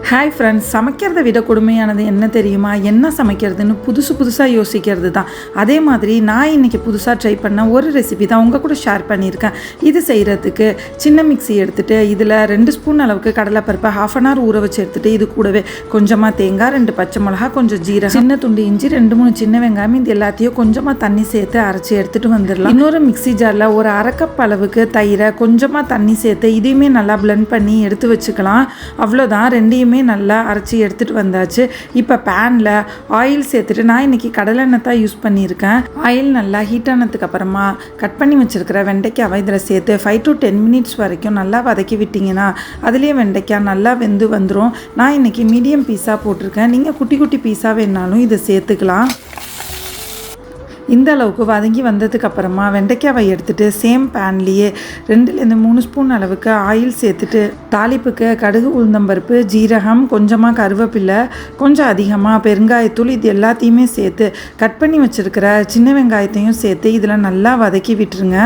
Hi friends, சமைக்கிறத விட கொடுமையானது என்ன தெரியுமா? என்ன சமைக்கிறதுன்னு புதுசாக யோசிக்கிறது தான். அதே மாதிரி நான் இன்றைக்கி புதுசாக ட்ரை பண்ண ஒரு ரெசிபி தான் உங்கள் கூட ஷேர் பண்ணியிருக்கேன். இது செய்கிறதுக்கு சின்ன மிக்ஸி எடுத்துகிட்டு இதில் 2 ஸ்பூன் அளவுக்கு கடலைப்பருப்பை ½ அன் ஹவர் ஊற வச்சு எடுத்துகிட்டு இது கூடவே கொஞ்சமாக தேங்காய், 2 பச்சை மிளகா, கொஞ்சம் ஜீரகம், சின்ன துண்டு இஞ்சி, 2-3 சின்ன வெங்காயம், இது எல்லாத்தையும் கொஞ்சமாக தண்ணி சேர்த்து அரைச்சி எடுத்துகிட்டு வந்துடலாம். இன்னொரு மிக்ஸி ஜாரில் ஒரு அரை கப் அளவுக்கு தயிரை கொஞ்சமாக தண்ணி சேர்த்து இதையுமே நல்லா பிளெண்ட் பண்ணி எடுத்து வச்சுக்கலாம். அவ்வளோதான், ரெண்டையுமே நல்லா அரைச்சி எடுத்துகிட்டு வந்தாச்சு. இப்போ பேனில் ஆயில் சேர்த்துட்டு நான் இன்றைக்கி கடலெண்ணெய் தான் யூஸ் பண்ணியிருக்கேன். ஆயில் நல்லா ஹீட் ஆனதுக்கு அப்புறமா கட் பண்ணி வச்சுருக்கிற வெண்டைக்காவை இதில் சேர்த்து 5 to 10 மினிட்ஸ் வரைக்கும் நல்லா வதக்கி விட்டிங்கன்னா அதுலேயே வெண்டைக்காய் நல்லா வெந்து வந்துடும். நான் இன்றைக்கி மீடியம் பீஸாக போட்டிருக்கேன். நீங்கள் குட்டி குட்டி பீஸாக வேணாலும் இதை சேர்த்துக்கலாம். இந்த அளவுக்கு வதங்கி வந்ததுக்கு அப்புறமா வெண்டைக்காவை எடுத்துகிட்டு சேம் பேன்லேயே 2-3 ஸ்பூன் அளவுக்கு ஆயில் சேர்த்துட்டு தாளிப்புக்கு கடுகு, உளுந்தம்பருப்பு, ஜீரகம், கொஞ்சமாக கருவேப்பிலை, கொஞ்சம் அதிகமாக பெருங்காயத்தூள், இது எல்லாத்தையுமே சேர்த்து கட் பண்ணி வச்சுருக்கிற சின்ன வெங்காயத்தையும் சேர்த்து இதில் நல்லா வதக்கி விட்டுருங்க.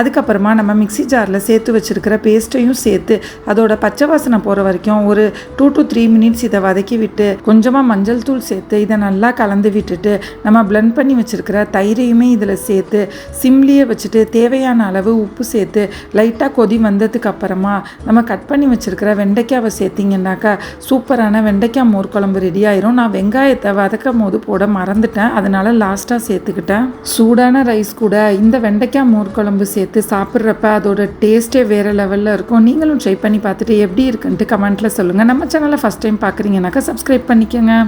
அதுக்கப்புறமா நம்ம மிக்ஸி ஜாரில் சேர்த்து வச்சுருக்கிற பேஸ்ட்டையும் சேர்த்து அதோட பச்சை வாசனை போகிற வரைக்கும் ஒரு 2 to 3 மினிட்ஸ் இதை வதக்கி விட்டு கொஞ்சமாக மஞ்சள் தூள் சேர்த்து இதை நல்லா கலந்து விட்டுட்டு நம்ம பிளெண்ட் பண்ணி வச்சுருக்கிற தயிரையுமே இதில் சேர்த்து சிம்லியே வச்சுட்டு தேவையான அளவு உப்பு சேர்த்து லைட்டாக கொதி வந்ததுக்கு அப்புறமா நம்ம கட் பண்ணி வச்சுருக்கிற வெண்டைக்காவை சேர்த்திங்கன்னாக்கா சூப்பரான வெண்டைக்காய் மோர் குழம்பு ரெடி ஆயிரும். நான் வெங்காயத்தை வதக்கும் போது போட மறந்துட்டேன், அதனால லாஸ்ட்டாக சேர்த்துக்கிட்டேன். சூடான ரைஸ் கூட இந்த வெண்டைக்காய் மோர் குழம்பு சேர்த்து சாப்பிட்றப்ப அதோட டேஸ்ட்டே வேறு லெவலில் இருக்கும். நீங்களும் ட்ரை பண்ணி பார்த்துட்டு எப்படி இருக்குன்ட்டு கமெண்ட்டில் சொல்லுங்கள். நம்ம சேனலை ஃபஸ்ட் டைம் பார்க்குறீங்கன்னாக்கா சப்ஸ்கிரைப் பண்ணிக்கோங்க.